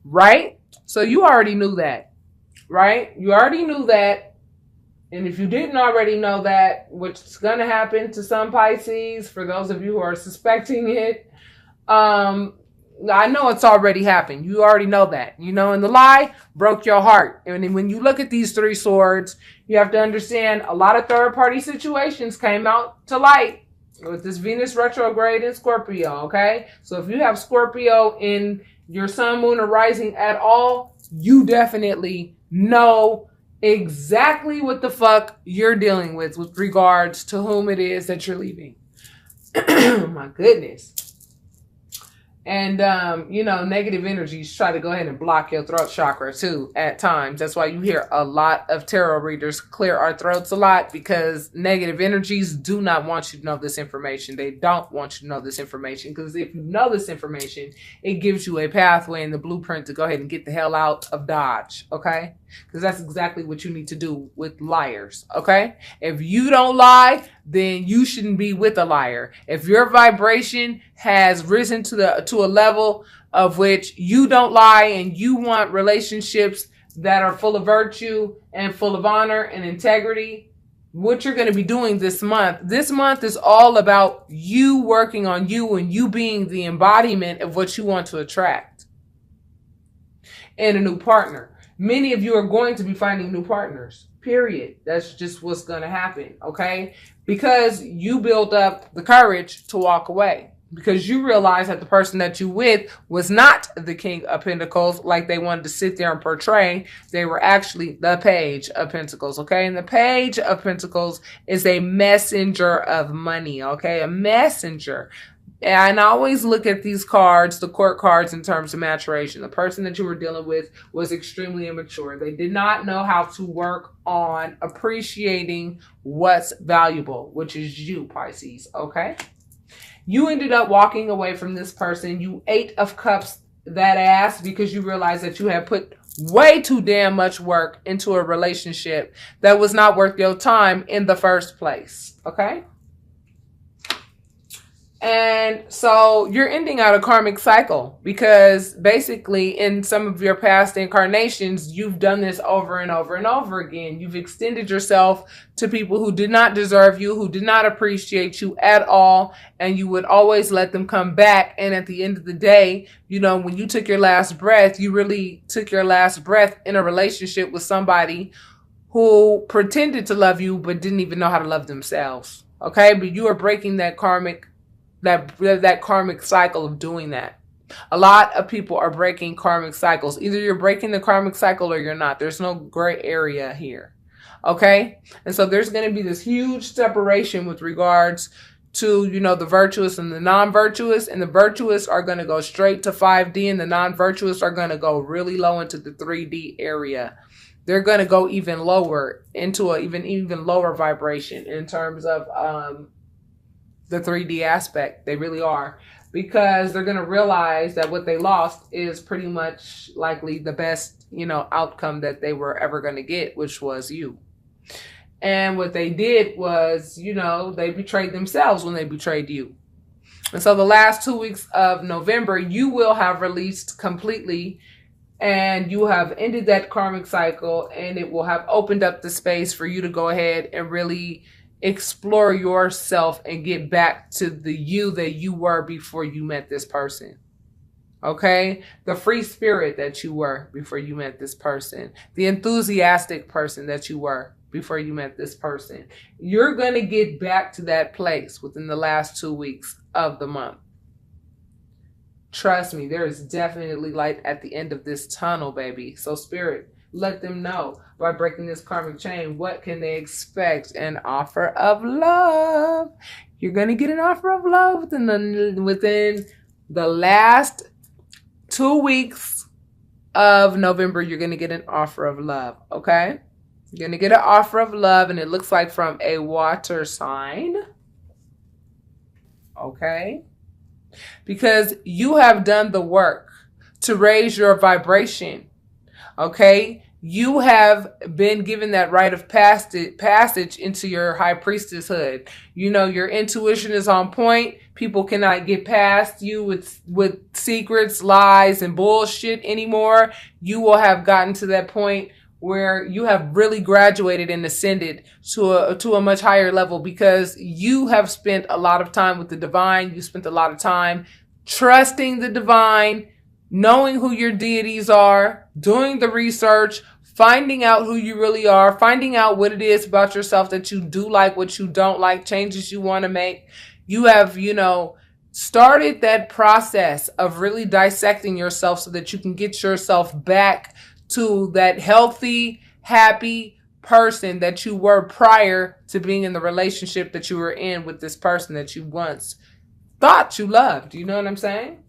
right? So you already knew that, right? You already knew that. And if you didn't already know that, which is going to happen to some Pisces, for those of you who are suspecting it, I know it's already happened. You already know that, and the lie broke your heart. And when you look at these three swords, you have to understand a lot of third party situations came out to light with this Venus retrograde in Scorpio. Okay. So if you have Scorpio in your sun, moon, or rising at all, you definitely know exactly what the fuck you're dealing with regards to whom it is that you're leaving. My goodness. And, negative energies try to go ahead and block your throat chakra too at times. That's why you hear a lot of tarot readers clear our throats a lot, because negative energies do not want you to know this information. They don't want you to know this information, because if you know this information, it gives you a pathway and the blueprint to go ahead and get the hell out of Dodge. Okay? Because that's exactly what you need to do with liars. Okay? If you don't lie, then you shouldn't be with a liar. If your vibration has risen to a level of which you don't lie and you want relationships that are full of virtue and full of honor and integrity, what you're going to be doing this month is all about you working on you and you being the embodiment of what you want to attract and a new partner. Many of you are going to be finding new partners, period. That's just what's going to happen, okay? Because you built up the courage to walk away. Because you realize that the person that you with was not the King of Pentacles like they wanted to sit there and portray. They were actually the Page of Pentacles, okay? And the Page of Pentacles is a messenger of money, okay? A messenger. And I always look at these cards, the court cards, in terms of maturation. The person that you were dealing with was extremely immature. They did not know how to work on appreciating what's valuable, which is you, Pisces, okay? You ended up walking away from this person. You 8 of Cups that ass because you realized that you had put way too damn much work into a relationship that was not worth your time in the first place, okay? And so you're ending out a karmic cycle because basically in some of your past incarnations, you've done this over and over and over again. You've extended yourself to people who did not deserve you, who did not appreciate you at all. And you would always let them come back. And at the end of the day, when you took your last breath, you really took your last breath in a relationship with somebody who pretended to love you, but didn't even know how to love themselves. Okay. But you are breaking that karmic cycle of doing that. A lot of people are breaking karmic cycles. Either you're breaking the karmic cycle or you're not. There's no gray area here. Okay? And so there's going to be this huge separation with regards to, the virtuous and the non-virtuous. And the virtuous are going to go straight to 5D and the non-virtuous are going to go really low into the 3D area. They're going to go even lower into an even lower vibration in terms of the 3D aspect. They really are, because they're going to realize that what they lost is pretty much likely the best, outcome that they were ever going to get, which was you. And what they did was, they betrayed themselves when they betrayed you. And so the last 2 weeks of November, you will have released completely and you have ended that karmic cycle, and it will have opened up the space for you to go ahead and really explore yourself and get back to the you that you were before you met this person. Okay? The free spirit that you were before you met this person. The enthusiastic person that you were before you met this person. You're going to get back to that place within the last 2 weeks of the month. Trust me, there is definitely light at the end of this tunnel, baby. So spirit, let them know by breaking this karmic chain, what can they expect? An offer of love. You're going to get an offer of love within the last 2 weeks of November. You're going to get an offer of love. Okay. You're going to get an offer of love, and it looks like from a water sign. Okay. Because you have done the work to raise your vibration. Okay. you have been given that rite of passage into your high priestesshood. You know, your intuition is on point. People cannot get past you with secrets, lies, and bullshit anymore. You will have gotten to that point where you have really graduated and ascended to a much higher level, because you have spent a lot of time with the divine. You spent a lot of time trusting the divine, knowing who your deities are, doing the research, finding out who you really are, finding out what it is about yourself that you do like, what you don't like, changes you want to make. You have, started that process of really dissecting yourself so that you can get yourself back to that healthy, happy person that you were prior to being in the relationship that you were in with this person that you once thought you loved. You know what I'm saying?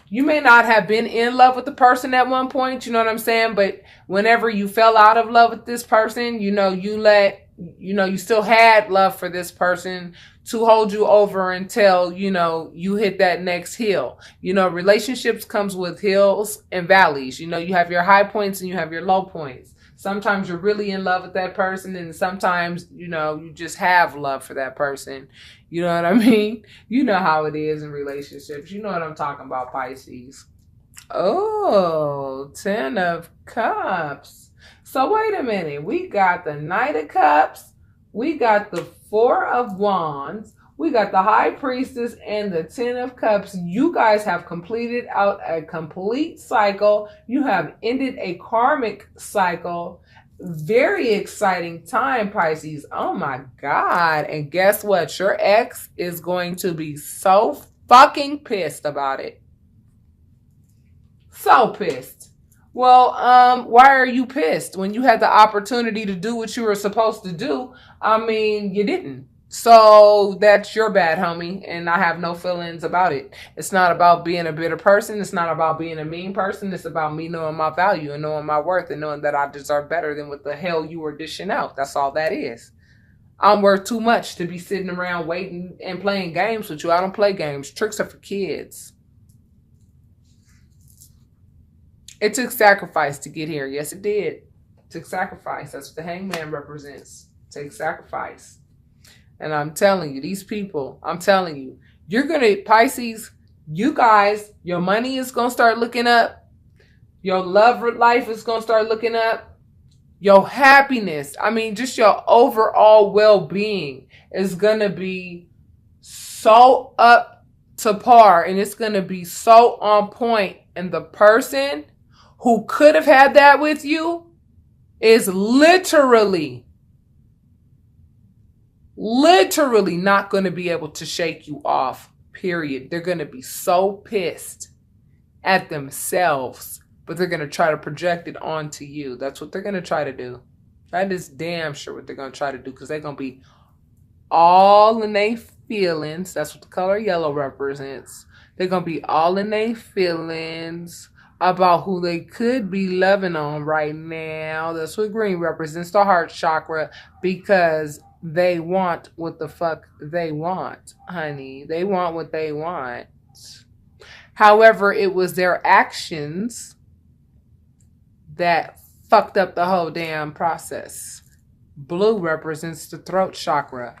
You may not have been in love with the person at one point, you know what I'm saying? But whenever you fell out of love with this person, you still had love for this person to hold you over until, you hit that next hill. Relationships comes with hills and valleys. You have your high points and you have your low points. Sometimes you're really in love with that person, and sometimes, you just have love for that person. You know what I mean? You know how it is in relationships. You know what I'm talking about, Pisces. Oh, 10 of Cups. So wait a minute. We got the Knight of Cups. We got the 4 of Wands. We got the High Priestess and the 10 of Cups. You guys have completed out a complete cycle. You have ended a karmic cycle. Very exciting time, Pisces. Oh my God. And guess what? Your ex is going to be so fucking pissed about it. So pissed. Well, why are you pissed when you had the opportunity to do what you were supposed to do? I mean, you didn't. So that's your bad, homie, and I have no feelings about it. It's not about being a bitter person. It's not about being a mean person. It's about me knowing my value and knowing my worth and knowing that I deserve better than what the hell you were dishing out. That's all that is. I'm worth too much to be sitting around waiting and playing games with you. I don't play games. Tricks are for kids. It took sacrifice to get here. Yes, it did. It took sacrifice. That's what the hangman represents. It takes sacrifice. And I'm telling you, these people, I'm telling you, you're going to, Pisces, you guys, your money is going to start looking up. Your love life is going to start looking up. Your happiness, just your overall well-being is going to be so up to par, and it's going to be so on point. And the person who could have had that with you is literally not going to be able to shake you off, period. They're going to be so pissed at themselves, but they're going to try to project it onto you. That's what they're going to try to do. That is damn sure what they're going to try to do, because they're going to be all in their feelings. That's what the color yellow represents. They're going to be all in their feelings about who they could be loving on right now. That's what green represents, the heart chakra, because they want what the fuck they want, honey. They want what they want. However, it was their actions that fucked up the whole damn process. Blue represents the throat chakra.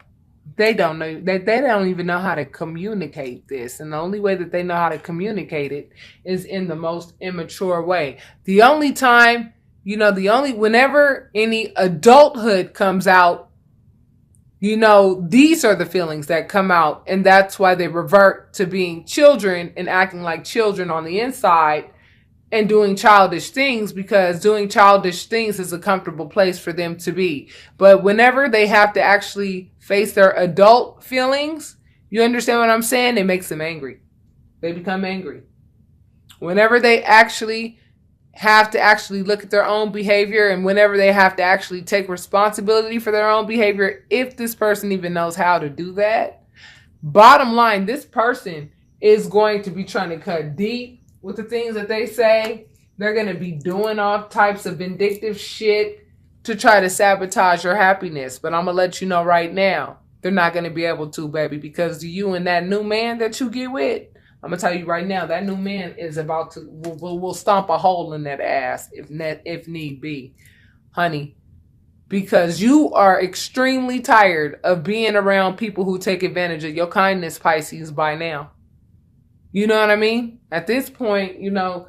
They don't know. They don't even know how to communicate this. And the only way that they know how to communicate it is in the most immature way. The only time, whenever any adulthood comes out, these are the feelings that come out, and that's why they revert to being children and acting like children on the inside and doing childish things, because doing childish things is a comfortable place for them to be. But whenever they have to actually face their adult feelings, you understand what I'm saying? It makes them angry. They become angry. Whenever they have to look at their own behavior, and whenever they have to actually take responsibility for their own behavior, if this person even knows how to do that, bottom line, this person is going to be trying to cut deep with the things that they say. They're going to be doing all types of vindictive shit to try to sabotage your happiness. But I'm going to let you know right now, they're not going to be able to, baby, because you and that new man that you get with, I'm going to tell you right now, that new man is about to, will stomp a hole in that ass if need be, honey. Because you are extremely tired of being around people who take advantage of your kindness, Pisces, by now. You know what I mean? At this point, you know,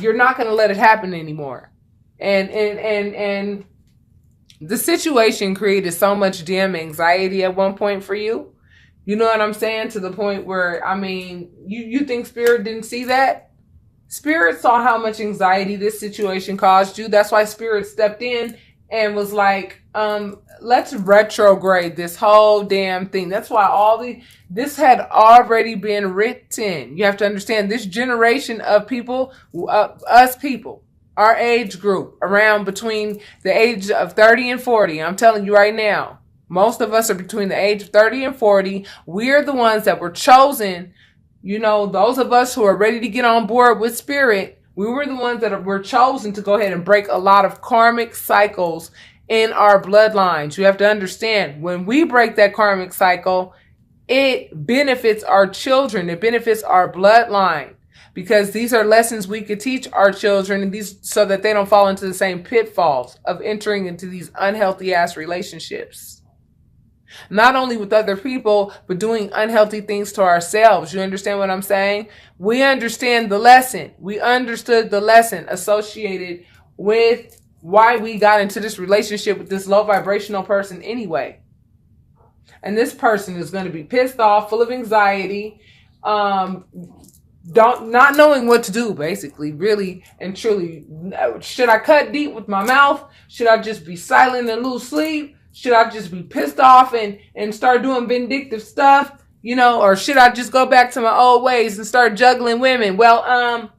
you're not going to let it happen anymore. And the situation created so much damn anxiety at one point for you. You know what I'm saying? To the point where, I mean, you think Spirit didn't see that? Spirit saw how much anxiety this situation caused you. That's why Spirit stepped in and was like, let's retrograde this whole damn thing. That's why this had already been written. You have to understand, this generation of people, us people, our age group, around between the age of 30 and 40. I'm telling you right now, most of us are between the age of 30 and 40. We're the ones that were chosen. You know, those of us who are ready to get on board with Spirit, we were the ones that were chosen to go ahead and break a lot of karmic cycles in our bloodlines. You have to understand, when we break that karmic cycle, it benefits our children. It benefits our bloodline. Because these are lessons we could teach our children, and these so that they don't fall into the same pitfalls of entering into these unhealthy ass relationships. Not only with other people, but doing unhealthy things to ourselves. You understand what I'm saying? We understand the lesson. We understood the lesson associated with why we got into this relationship with this low vibrational person anyway. And this person is going to be pissed off, full of anxiety, not knowing what to do, basically, really and truly. Should I cut deep with my mouth? Should I just be silent and lose sleep? Should I just be pissed off and start doing vindictive stuff? You know, or should I just go back to my old ways and start juggling women? Well,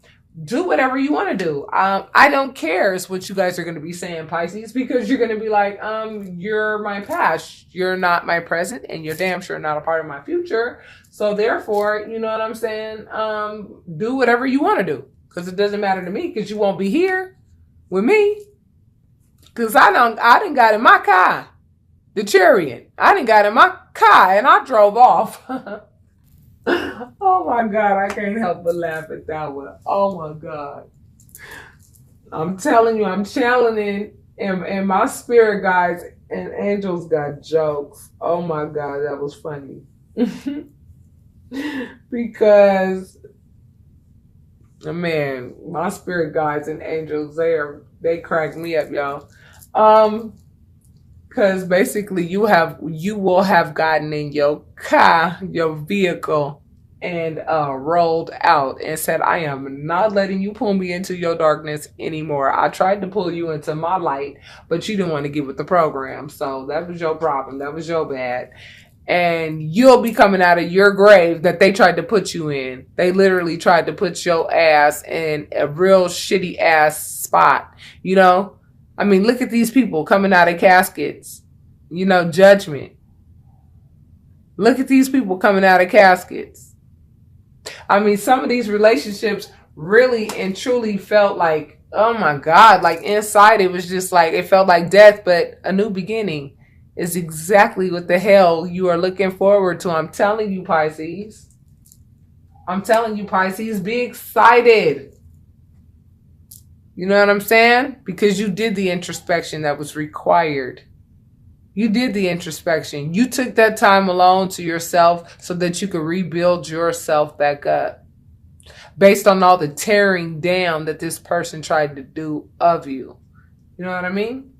do whatever you want to do. I don't care is what you guys are going to be saying, Pisces, because you're going to be like, you're my past, you're not my present, and you're damn sure not a part of my future. So therefore, you know what I'm saying? Do whatever you want to do, because it doesn't matter to me, because you won't be here with me. Because I done got in my car, the chariot. I done got in my car and I drove off. Oh my God, I can't help but laugh at that one. Oh my God. I'm telling you, I'm channeling and my spirit guides and angels got jokes. Oh my God, that was funny. Because, man, my spirit guides and angels, they crack me up, y'all. Because basically you will have gotten in your car, your vehicle, and rolled out and said, I am not letting you pull me into your darkness anymore. I tried to pull you into my light, but you didn't want to get with the program. So that was your problem. That was your bad. And you'll be coming out of your grave that they tried to put you in. They literally tried to put your ass in a real shitty ass spot, you know? I mean, look at these people coming out of caskets. You know, judgment. Look at these people coming out of caskets. I mean, some of these relationships really and truly felt like, oh my God, like inside it was just like, it felt like death, but a new beginning is exactly what the hell you are looking forward to. I'm telling you, Pisces. I'm telling you, Pisces, be excited. You know what I'm saying? Because you did the introspection that was required. You did the introspection. You took that time alone to yourself so that you could rebuild yourself back up. Based on all the tearing down that this person tried to do of you. You know what I mean?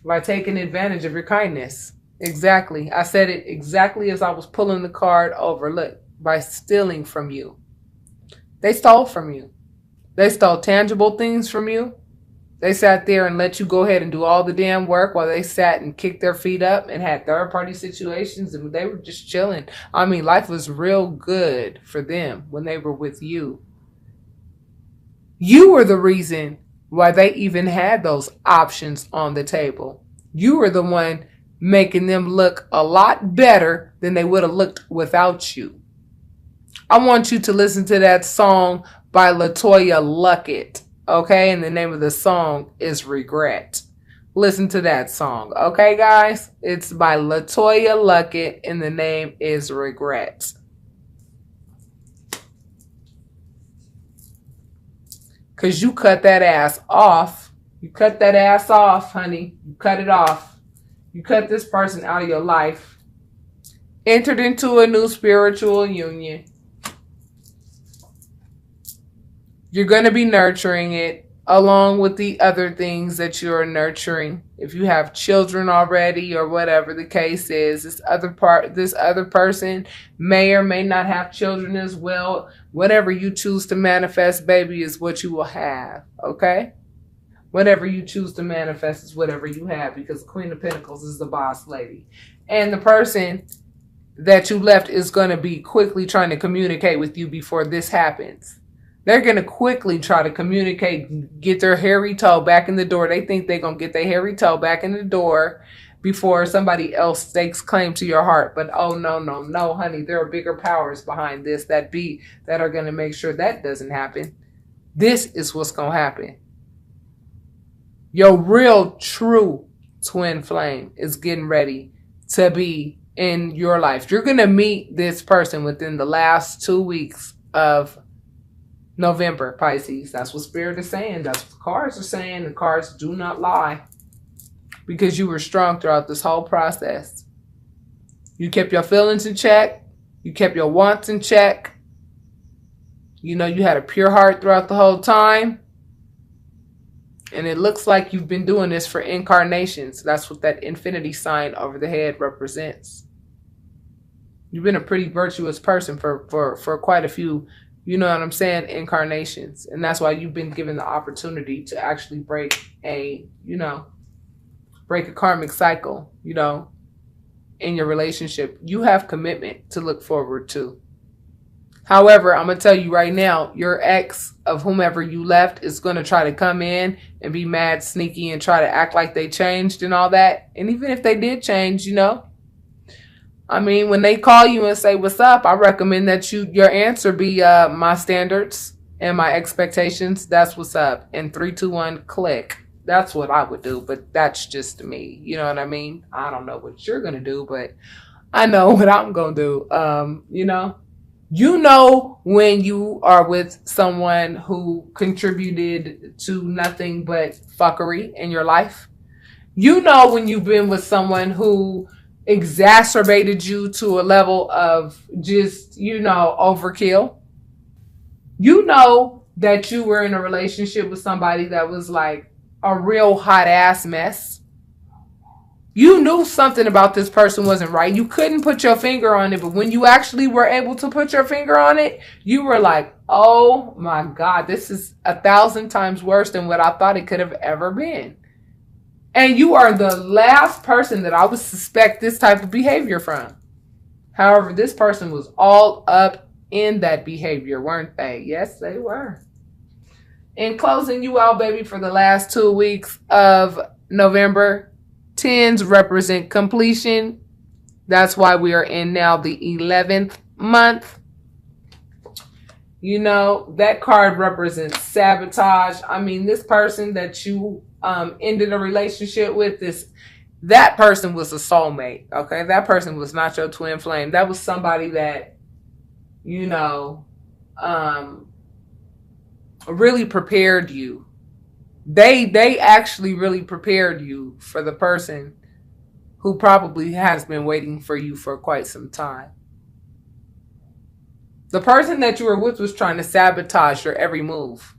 By taking advantage of your kindness. Exactly. I said it exactly as I was pulling the card over. Look, by stealing from you. They stole from you. They stole tangible things from you. They sat there and let you go ahead and do all the damn work while they sat and kicked their feet up and had third-party situations, and they were just chilling. I mean, life was real good for them when they were with you. You were the reason why they even had those options on the table. You were the one making them look a lot better than they would have looked without you. I want you to listen to that song by LaToya Luckett, okay? And the name of the song is Regret. Listen to that song, okay, guys? It's by LaToya Luckett, and the name is Regret. Because you cut that ass off. You cut that ass off, honey. You cut it off. You cut this person out of your life. Entered into a new spiritual union. You're going to be nurturing it along with the other things that you're nurturing. If you have children already or whatever the case is, this other person may or may not have children as well. Whatever you choose to manifest, baby, is what you will have. Okay? Whatever you choose to manifest is whatever you have, because Queen of Pentacles is the boss lady. And the person that you left is going to be quickly trying to communicate with you before this happens. They're going to quickly try to communicate, get their hairy toe back in the door. They think they're going to get their hairy toe back in the door before somebody else stakes claim to your heart. But oh, no, honey. There are bigger powers behind this that are going to make sure that doesn't happen. This is what's going to happen. Your real, true twin flame is getting ready to be in your life. You're going to meet this person within the last 2 weeks of November, Pisces. That's what Spirit is saying. That's what the cards are saying. The cards do not lie. Because you were strong throughout this whole process. You kept your feelings in check. You kept your wants in check. You know, you had a pure heart throughout the whole time. And it looks like you've been doing this for incarnations. That's what that infinity sign over the head represents. You've been a pretty virtuous person for quite a few, you know what I'm saying, incarnations. And that's why you've been given the opportunity to actually break a karmic cycle, you know, in your relationship. You have commitment to look forward to. However, I'm going to tell you right now, your ex of whomever you left is going to try to come in and be mad, sneaky, and try to act like they changed and all that. And even if they did change, you know, I mean, when they call you and say, what's up, I recommend that your answer be my standards and my expectations. That's what's up. And 3, 2, 1, click. That's what I would do. But that's just me. You know what I mean? I don't know what you're going to do, but I know what I'm going to do. You know when you are with someone who contributed to nothing but fuckery in your life. You know when you've been with someone who exacerbated you to a level of just, overkill. You know that you were in a relationship with somebody that was like a real hot ass mess. You knew something about this person wasn't right. You couldn't put your finger on it, but when you actually were able to put your finger on it, you were like, oh my God, this is 1,000 times worse than what I thought it could have ever been. And you are the last person that I would suspect this type of behavior from. However, this person was all up in that behavior, weren't they? Yes, they were. In closing you out, baby, for the last 2 weeks of November, 10s represent completion. That's why we are in now the 11th month. You know, that card represents sabotage. I mean, this person that you ended a relationship with, that person was a soulmate, okay? That person was not your twin flame. That was somebody that, really prepared you. They actually really prepared you for the person who probably has been waiting for you for quite some time. The person that you were with was trying to sabotage your every move.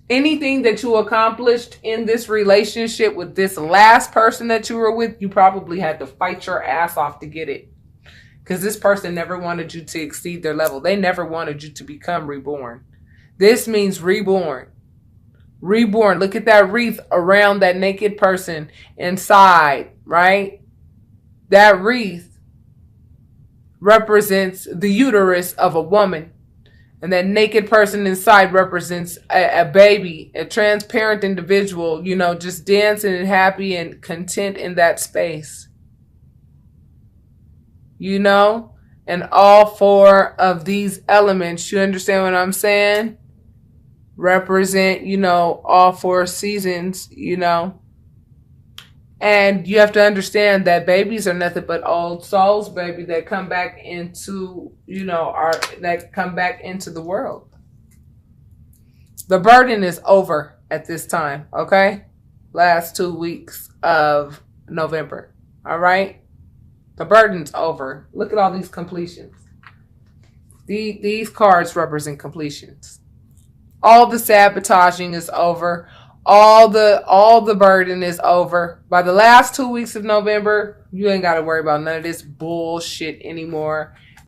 Anything that you accomplished in this relationship with this last person that you were with, you probably had to fight your ass off to get it. Because this person never wanted you to exceed their level. They never wanted you to become reborn. This means reborn. Reborn. Look at that wreath around that naked person inside, right? That wreath represents the uterus of a woman. And that naked person inside represents a baby, a transparent individual, just dancing and happy and content in that space. And all 4 of these elements, you understand what I'm saying? Represent, all 4 seasons, And you have to understand that babies are nothing but old souls, baby, that come back into, that come back into the world. The burden is over at this time, okay? Last 2 weeks of November, all right? The burden's over. Look at all these completions. These cards represent completions. All the sabotaging is over. All the burden is over. By the last 2 weeks of November, you ain't got to worry about none of this bullshit anymore.